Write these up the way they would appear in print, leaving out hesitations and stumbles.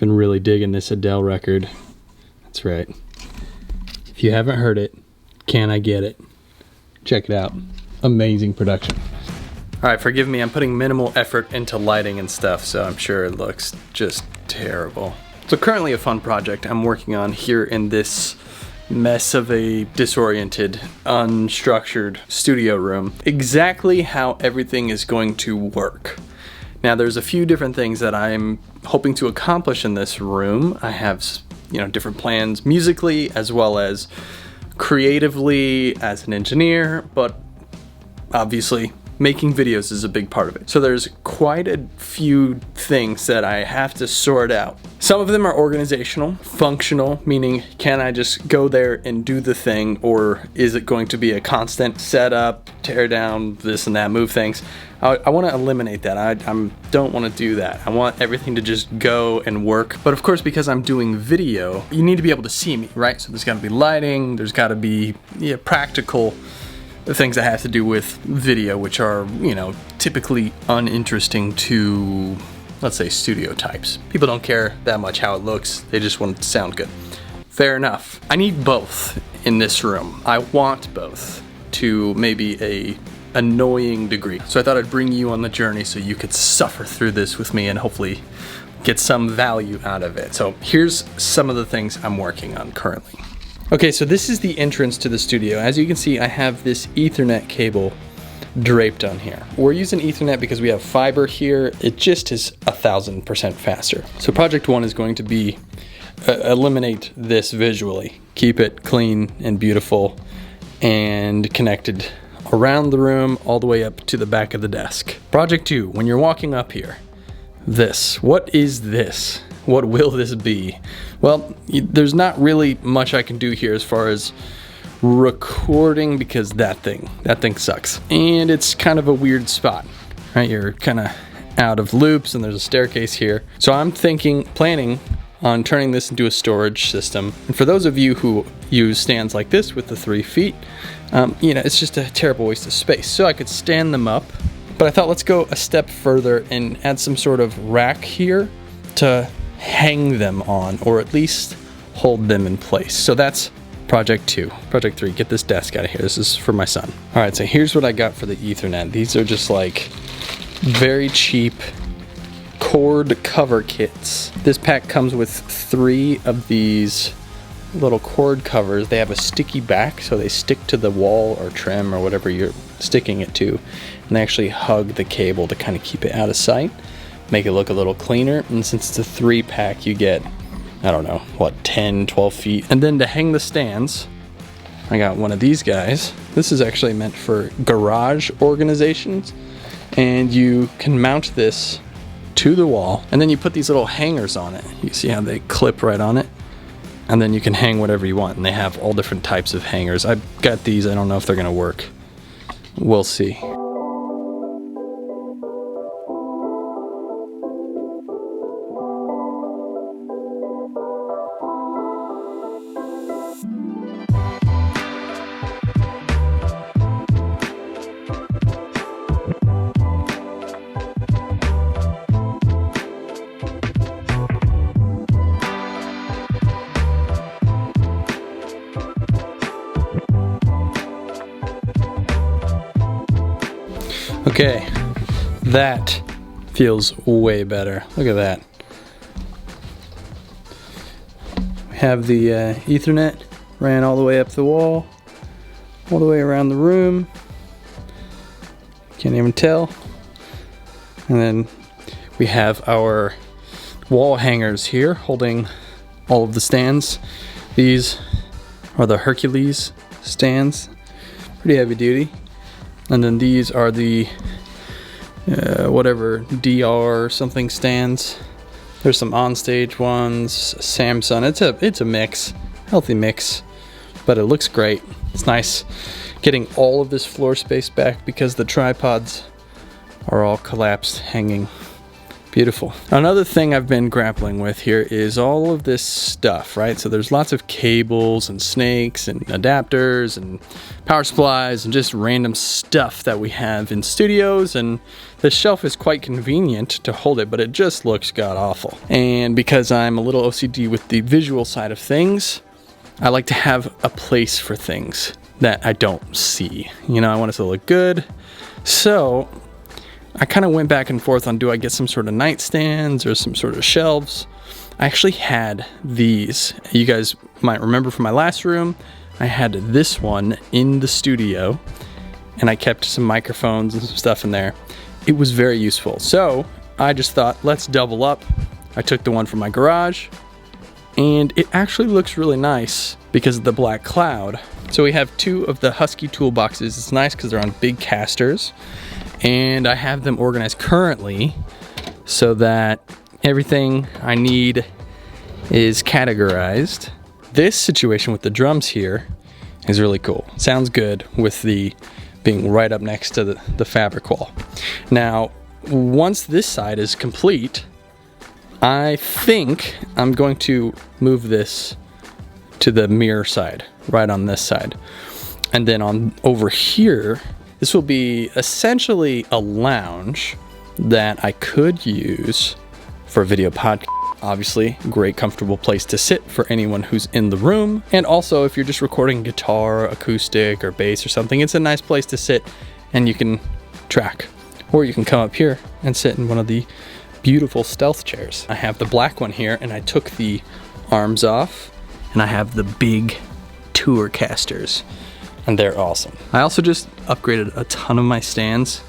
Been really digging this Adele record. That's right. If you haven't heard it, Can I Get It? Check it out. Amazing production. Alright, forgive me, I'm putting minimal effort into lighting and stuff, so I'm sure it looks just terrible. So currently a fun project I'm working on here in this mess of a disoriented, unstructured studio room. Exactly how everything is going to work. Now there's a few different things that I'm hoping to accomplish in this room. I have, different plans musically as well as creatively as an engineer, but obviously making videos is a big part of it. So there's quite a few things that I have to sort out. Some of them are organizational, functional, meaning can I just go there and do the thing, or is it going to be a constant setup, tear down, this and that, move things. I want to eliminate that. I don't want to do that. I want everything to just go and work. But of course, because I'm doing video, you need to be able to see me, right? So there's got to be lighting, there's got to be practical things that have to do with video, which are, typically uninteresting to, let's say, studio types. People don't care that much how it looks, they just want it to sound good. Fair enough. I need both in this room. I want both to maybe a annoying degree. So I thought I'd bring you on the journey so you could suffer through this with me and hopefully get some value out of it. So here's some of the things I'm working on currently. Okay, so this is the entrance to the studio. As you can see, I have this Ethernet cable draped on here. We're using Ethernet because we have fiber here. It just is 1,000% faster. So project one is going to be eliminate this visually. Keep it clean and beautiful and connected around the room all the way up to the back of the desk. Project two, when you're walking up here, this. What is this? What will this be? Well, there's not really much I can do here as far as recording because that thing sucks. And it's kind of a weird spot, right? You're kind of out of loops and there's a staircase here. So I'm planning on turning this into a storage system. And for those of you who use stands like this with the 3 feet, it's just a terrible waste of space. So I could stand them up, but I thought let's go a step further and add some sort of rack here to hang them on, or at least hold them in place. So that's project two. Project three, get this desk out of here. This is for my son. All right, so here's what I got for the Ethernet. These are just like very cheap cord cover kits. This pack comes with 3 of these little cord covers. They have a sticky back, so they stick to the wall or trim or whatever you're sticking it to, and they actually hug the cable to kind of keep it out of sight, make it look a little cleaner. And since it's a 3-pack, you get, I don't know, 10, 12 feet. And then to hang the stands, I got one of these guys. This is actually meant for garage organizations, and you can mount this to the wall, and then you put these little hangers on it. You see how they clip right on it? And then you can hang whatever you want, and they have all different types of hangers. I've got these, I don't know if they're gonna work. We'll see. Okay, that feels way better. Look at that. We have the Ethernet ran all the way up the wall, all the way around the room. Can't even tell. And then we have our wall hangers here holding all of the stands. These are the Hercules stands, pretty heavy duty. And then these are the whatever DR something stands. There's some onstage ones, Samsung. It's a mix, healthy mix, but it looks great. It's nice getting all of this floor space back because the tripods are all collapsed, hanging Beautiful. Another thing I've been grappling with here is all of this stuff, right? So there's lots of cables and snakes and adapters and power supplies and just random stuff that we have in studios, and the shelf is quite convenient to hold it, but it just looks god awful. And because I'm a little OCD with the visual side of things, I like to have a place for things that I don't see. You know, I want it to look good. So I kind of went back and forth on, do I get some sort of nightstands or some sort of shelves? I actually had these. You guys might remember from my last room, I had this one in the studio, and I kept some microphones and some stuff in there. It was very useful. So I just thought, let's double up. I took the one from my garage, and it actually looks really nice because of the black cloud. So we have two of the Husky toolboxes. It's nice because they're on big casters. And I have them organized currently so that everything I need is categorized. This situation with the drums here is really cool. Sounds good with the being right up next to the fabric wall. Now, once this side is complete, I think I'm going to move this to the mirror side, right on this side. And then on over here, this will be essentially a lounge that I could use for a video podcast. Obviously, great comfortable place to sit for anyone who's in the room. And also, if you're just recording guitar, acoustic, or bass or something, it's a nice place to sit and you can track. Or you can come up here and sit in one of the beautiful stealth chairs. I have the black one here, and I took the arms off, and I have the big tour casters. And they're awesome. I also just upgraded a ton of my stands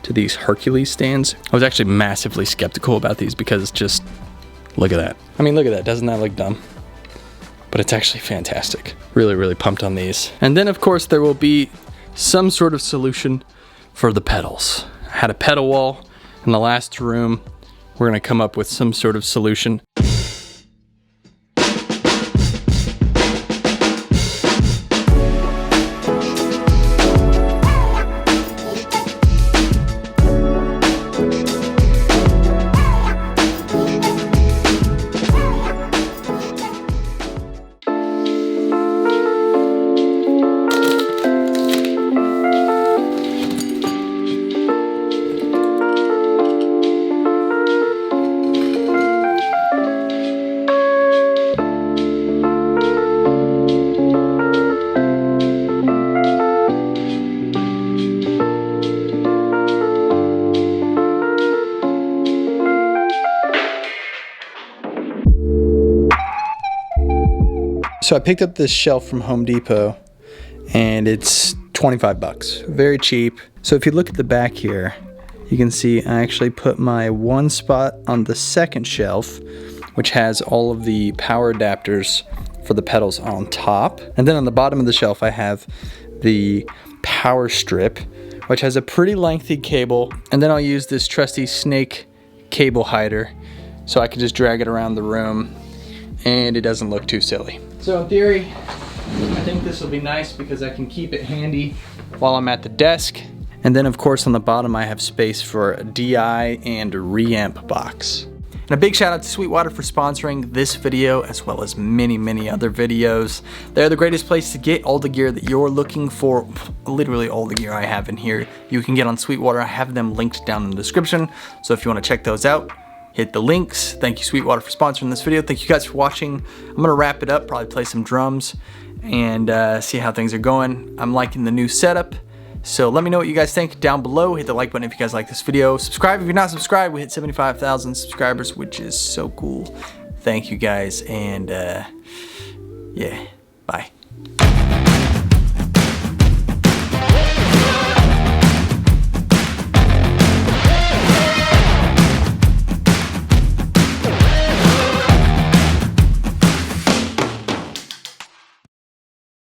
to these Hercules stands. I was actually massively skeptical about these because just, look at that. I mean, look at that, doesn't that look dumb? But it's actually fantastic. Really, really pumped on these. And then of course there will be some sort of solution for the pedals. I had a pedal wall in the last room. We're gonna come up with some sort of solution. So I picked up this shelf from Home Depot, and it's 25 bucks, very cheap. So if you look at the back here, you can see I actually put my one spot on the second shelf, which has all of the power adapters for the pedals on top. And then on the bottom of the shelf, I have the power strip, which has a pretty lengthy cable. And then I'll use this trusty snake cable hider, so I can just drag it around the room and it doesn't look too silly. So in theory, I think this will be nice because I can keep it handy while I'm at the desk. And then of course on the bottom I have space for a DI and a reamp box. And a big shout out to Sweetwater for sponsoring this video as well as many, many other videos. They're the greatest place to get all the gear that you're looking for. Literally all the gear I have in here you can get on Sweetwater. I have them linked down in the description. So if you want to check those out, hit the links. Thank you Sweetwater for sponsoring this video. Thank you guys for watching. I'm gonna wrap it up, probably play some drums and see how things are going. I'm liking the new setup. So let me know what you guys think down below. Hit the like button if you guys like this video. Subscribe if you're not subscribed. We hit 75,000 subscribers, which is so cool. Thank you guys, and yeah, bye.